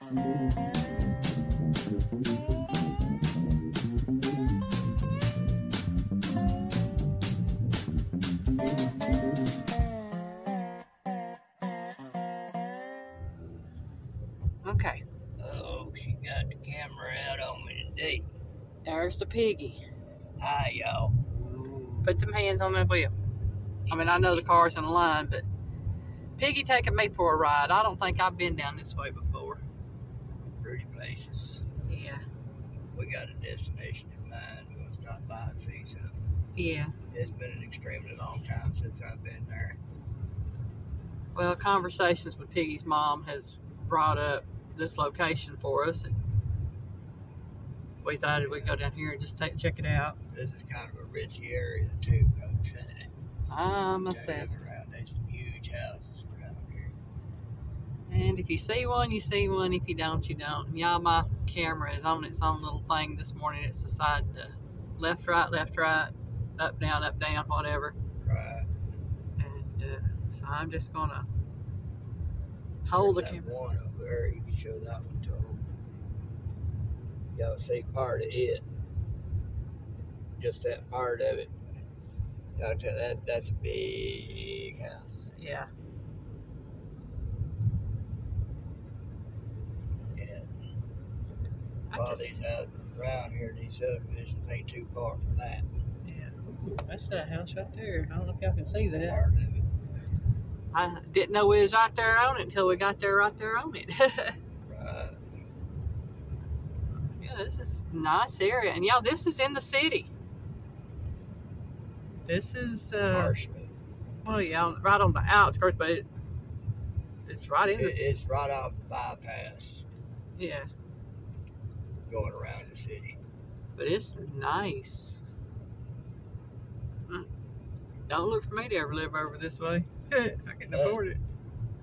Okay. Oh, she got the camera out on me today. There's the piggy. Hi, y'all. Put them hands on the wheel. I mean, I know the car's in line, but Piggy taking me for a ride. I don't think I've been down this way before. Pretty places. Yeah. We got a destination in mind. We're going to stop by and see something. Yeah. It's been an extremely long time since I've been there. Well, conversations with Piggy's mom has brought up this location for us, and we thought we'd go down here and just check it out. This is kind of a richy area too, folks. I must say. There's some huge houses around here. And if you see one, you see one. If you don't, you don't. Y'all, my camera is on its own little thing this morning. It's decided to left, right, up, down, whatever. Right. And so I'm just going to hold the camera. One over there, you can show that one to them. Y'all see part of it. Just that part of it. I'll tell you, that's a big house. Yeah. Yeah. All these houses around here, these subdivisions ain't too far from that. Yeah. That's that house right there. I don't know if y'all can see that. Part of it. I didn't know we was right there on it until we got there right there on it. Right. Yeah, this is a nice area. And y'all, this is in the city. This is partially. Well, yeah, right on the outskirts, but it's right in. It's right off the bypass. Yeah. Going around the city. But it's nice. Don't look for me to ever live over this way. I can afford it.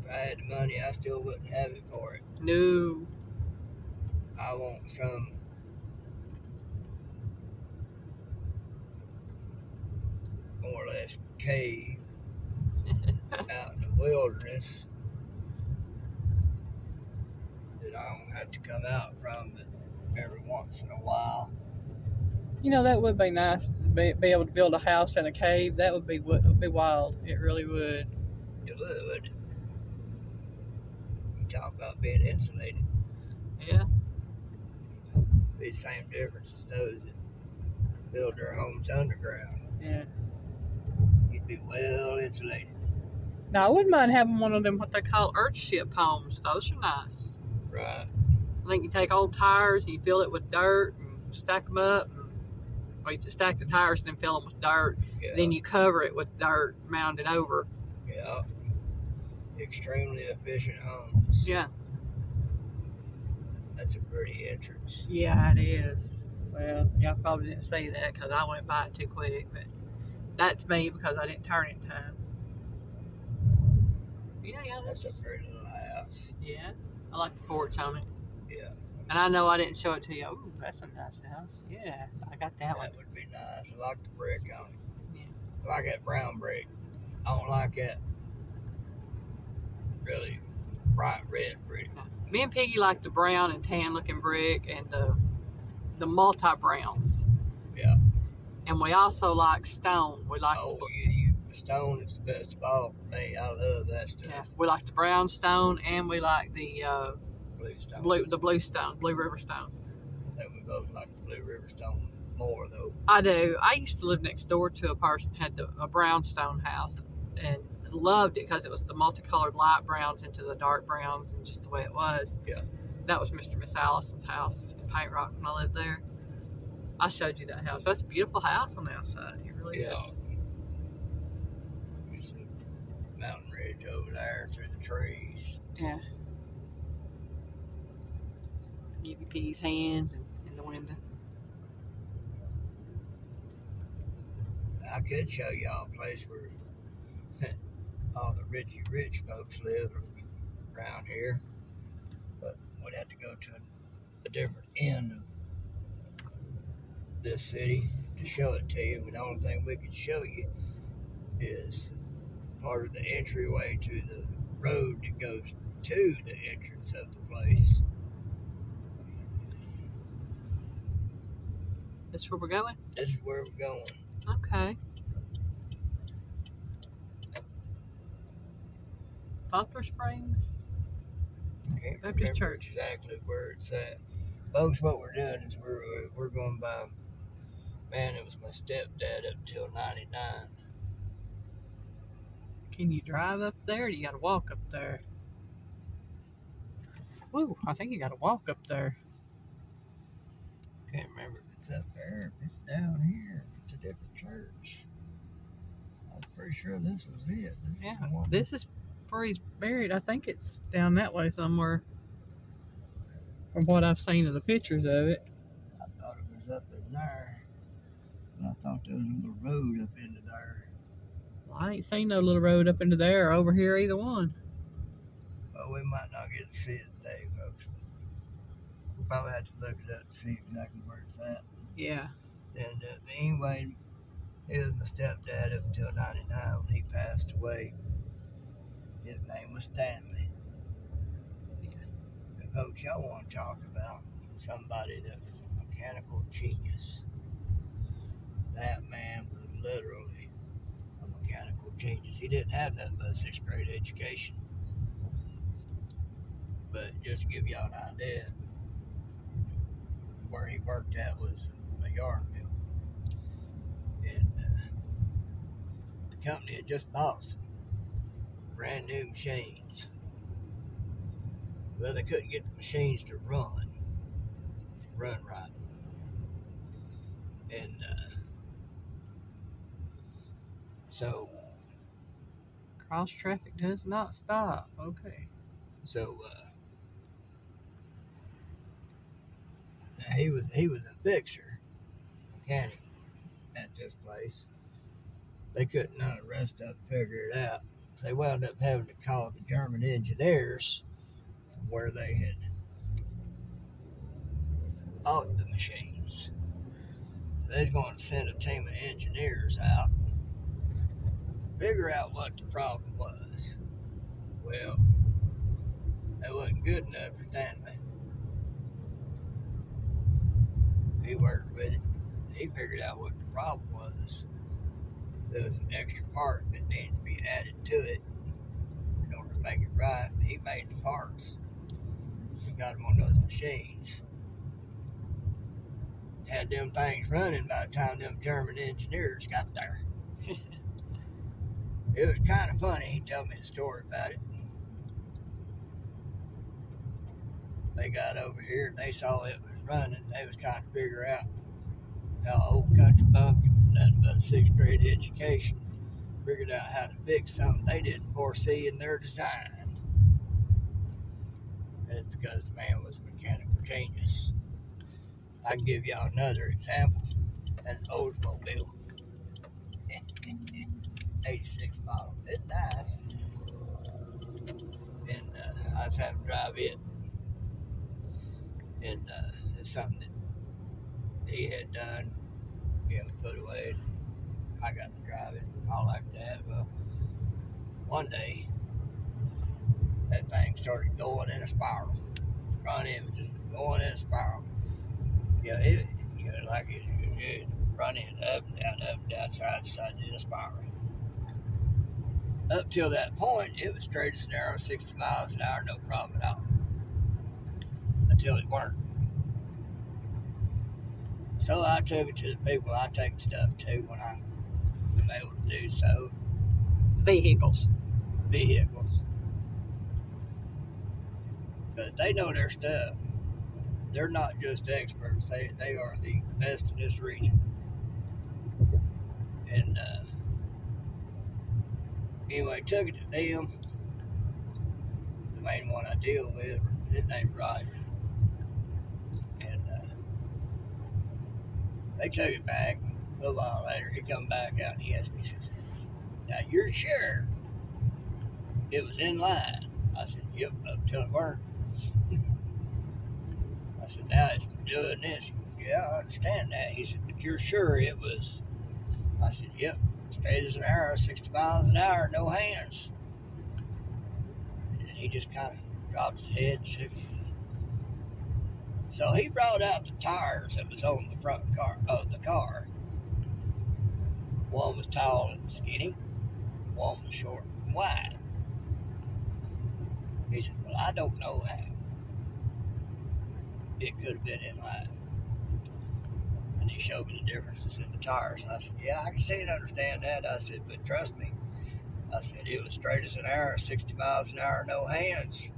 If I had the money, I still wouldn't have it for it. No. I want some more or less cave out in the wilderness that I don't have to come out from every once in a while. You know, that would be nice to be able to build a house in a cave. That would be wild. It really would. It would. You talk about being insulated. Yeah. Be the same difference as those that build their homes underground. Yeah. You'd be well insulated. Now, I wouldn't mind having one of them, what they call earthship homes. Those are nice. Right. I think you take old tires and you fill it with dirt and stack them up. Or you stack the tires and then fill them with dirt. Yeah. Then you cover it with dirt mounded over. Yeah. Extremely efficient homes. Yeah. That's a pretty entrance. Yeah, it is. Well, y'all probably didn't see that because I went by it too quick, but that's me because I didn't turn it in time. Yeah, That's a pretty little house. Yeah, I like the porch on it. Yeah. And I know I didn't show it to you. Ooh, that's a nice house. Yeah, I got that one. That would be nice. I like the brick on it. Yeah. I like that brown brick. I don't like that really bright red brick. Me and Piggy like the brown and tan looking brick and the multi-browns. Yeah. And we also like stone. We like stone is the best of all for me. I love that stuff. Yeah, we like the brown stone and we like the blue stone. Blue River stone. I think we both like the Blue River stone more though. I do. I used to live next door to a person who had a brownstone house and loved it because it was the multicolored light browns into the dark browns and just the way it was. Yeah. That was Mr. and Miss Allison's house in Paint Rock when I lived there. I showed you that house. That's a beautiful house on the outside. It really is. You see mountain ridge over there through the trees. Yeah. Give you Piggy's hands in the window. I could show y'all a place where all the rich folks live around here, but we'd have to go to a different end of this city to show it to you. But the only thing we could show you is part of the entryway to the road that goes to the entrance of the place. This is where we're going? This is where we're going. Okay. Poplar Springs? Can't Baptist remember Church. exactly where it's at. Folks, what we're doing is we're going by, man, it was my stepdad up until 99. Can you drive up there or do you got to walk up there? Woo, I think you got to walk up there. Can't remember if it's up there, if it's down here, if it's a different church. I'm pretty sure this was it. This is where he's buried. I think it's down that way somewhere. From what I've seen of the pictures of it. I thought it was up in there. And I thought there was a little road up into there. Well, I ain't seen no little road up into there or over here, either one. Well, we might not get to see it today, folks. We'll probably have to look it up to see exactly where it's at. Yeah. And anyway, it was my stepdad up until 99 when he passed away. His name was Stanley. Yeah. And folks, y'all want to talk about somebody that was a mechanical genius. That man was literally a mechanical genius. He didn't have nothing but a 6th grade education. But just to give y'all an idea, where he worked at was a yarn mill. And the company had just bought some brand new machines. Well, they couldn't get the machines to run right. And so Cross traffic does not stop. Okay. So he was a fixer, mechanic at this place. They couldn't none of the rest of them figure it out. They wound up having to call the German engineers from where they had bought the machines. So they was going to send a team of engineers out, figure out what the problem was. Well, that wasn't good enough for Stanley. He worked with it. He figured out what the problem was. There was an extra part that needed to be added to it in order to make it right. He made the parts. He got them on those machines. Had them things running by the time them German engineers got there. It was kind of funny. He told me the story about it. They got over here and they saw it was running. They was trying to figure out how old country bumpkin with nothing but a 6th grade education figured out how to fix something they didn't foresee in their design. And it's because the man was a mechanical genius. I can give y'all another example. An Oldsmobile. 86 model. It's nice. And I was having to drive it. And it's something that he had done, put away. I got to drive it and all like that. Well, one day, that thing started going in a spiral. The front end was just going in a spiral. Like it front end up and down, side to side in a spiral. Up till that point, it was straight as an arrow, 60 miles an hour, no problem at all. Until it weren't. So I took it to the people I take stuff to when I am able to do so. Vehicles. But they know their stuff. They're not just experts. They are the best in this region. And anyway, took it to them. The main one I deal with, his name's Roger. And they took it back. A little while later, he come back out and he asked me, he says, "Now you're sure it was in line?" I said, "Yep, up till it weren't." I said, "Now it's doing this." He goes, "Yeah, I understand that." He said, "But you're sure it was?" I said, "Yep, straight as an arrow, 60 miles an hour, no hands." And he just kind of dropped his head and shook his head. So he brought out the tires that was on the front car of the car. One was tall and skinny, one was short and wide. He said, well, I don't know how it could have been in line. And he showed me the differences in the tires. And I said, yeah, I can see and understand that. I said, but trust me. I said, it was straight as an arrow, 60 miles an hour, no hands,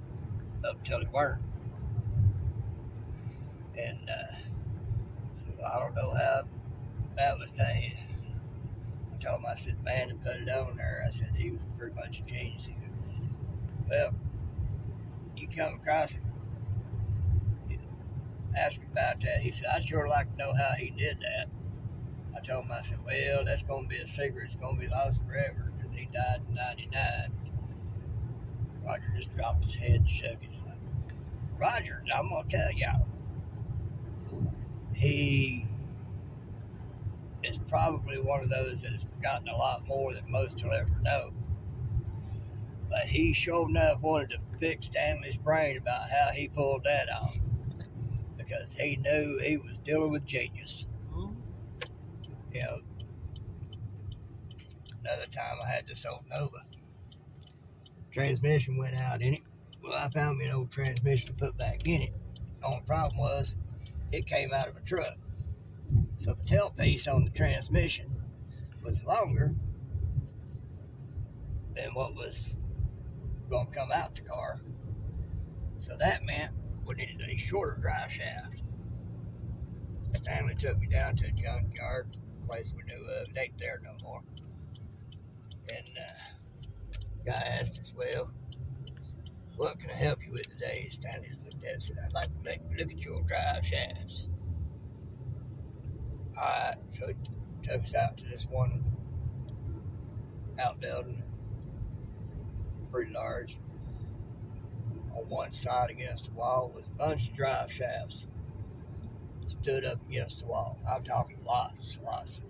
up until it weren't. And so I don't know how that was done. I told him, I said, man, to put it on there, I said, he was pretty much a genius. He said, well, you come across him, ask him about that. He said, I'd sure like to know how he did that. I told him, I said, well, that's going to be a secret. It's going to be lost forever because he died in 99. Roger just dropped his head and shook it. Like, Roger, I'm going to tell y'all, he is probably one of those that has forgotten a lot more than most will ever know. But he sure enough wanted to fix Stanley's brain about how he pulled that off. Because he knew he was dealing with genius. You know, another time I had this old Nova. Transmission went out in it. Well, I found me an old transmission to put back in it. The only problem was, it came out of a truck. So the tailpiece on the transmission was longer than what was going to come out the car. So that meant we needed a shorter drive shaft. Stanley took me down to a junkyard, place we knew of. It ain't there no more. And guy asked us, well, what can I help you with today? Stanley looked at us and said, I'd like to look at your drive shafts. All right, so he took us out to this one outbuilding, pretty large. On one side against the wall was a bunch of drive shafts stood up against the wall. I'm talking lots and lots.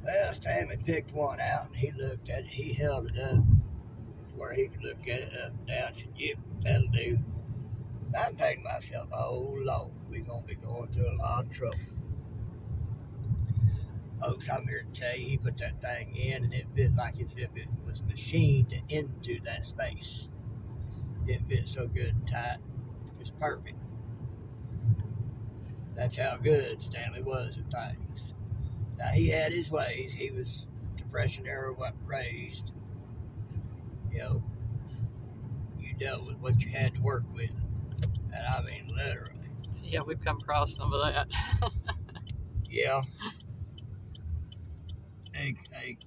Well, Stanley picked one out and he looked at it. He held it up where he could look at it up and down and said, yep, that'll do. I'm thinking to myself, oh Lord, we're going to be going through a lot of trouble. Folks, I'm here to tell you, he put that thing in and it fit like as if it was machined into that space. It fit so good and tight. It was perfect. That's how good Stanley was at things. Now, he had his ways. He was Depression era raised. You know, you dealt with what you had to work with. And I mean, literally. Yeah, we've come across some of that. Yeah. A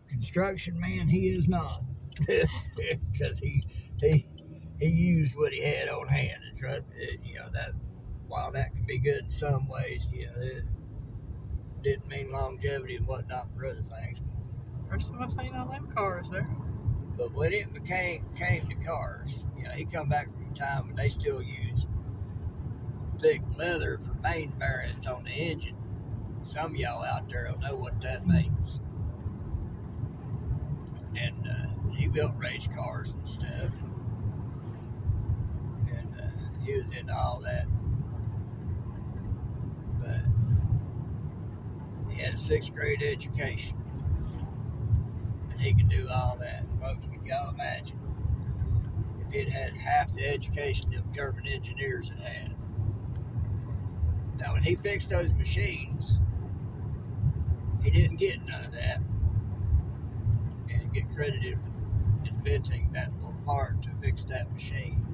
construction man, he is not. Because he used what he had on hand. And trust me, you know, that while that can be good in some ways, you know, it didn't mean longevity and whatnot for other things. First time I've seen all them cars there. But when it came to cars, you know, he come back from a time when they still used thick leather for main bearings on the engine. Some of y'all out there will know what that means. And he built race cars and stuff. And he was into all that. But he had a 6th grade education. And he could do all that. Folks, could y'all imagine if it had half the education them German engineers had had? Now, when he fixed those machines, he didn't get none of that and get credited with inventing that little part to fix that machine,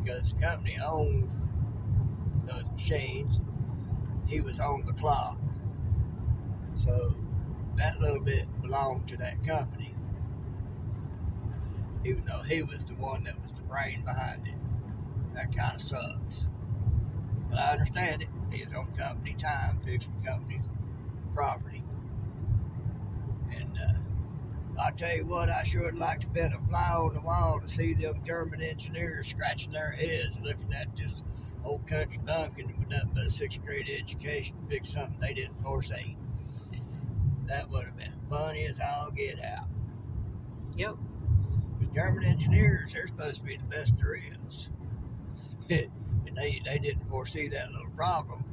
because the company owned those machines. He was on the clock, so that little bit belonged to that company, even though he was the one that was the brain behind it. That kind of sucks, but I understand it. He's on company time, fixing company's property. And I tell you what, I sure would like to have been a fly on the wall to see them German engineers scratching their heads looking at this old country bumpkin with nothing but a 6th grade education to fix something they didn't foresee. That would have been funny as all get out. Yep. The German engineers, they're supposed to be the best there is. And and they didn't foresee that little problem.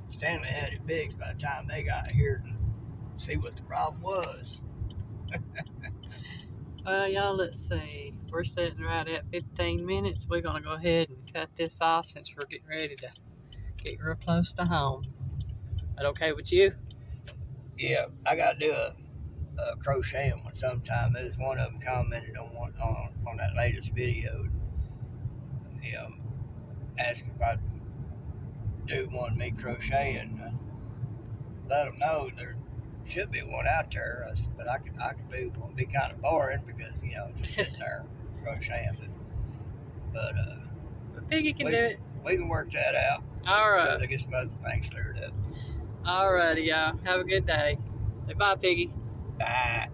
Stanley had it fixed by the time they got here to see what the problem was. Well, y'all, let's see. We're sitting right at 15 minutes. We're going to go ahead and cut this off since we're getting ready to get real close to home. That okay with you? Yeah, I got to do a crocheting one sometime. There's one of them commented on that latest video, you know, asking if I'd do one me crocheting. Let them know there should be one out there, but I could do one. Be kind of boring because just sitting there crocheting. But Piggy can do it. We can work that out. All right. So to get some other things cleared up. All righty, y'all. Have a good day. Say bye, Piggy. Bye.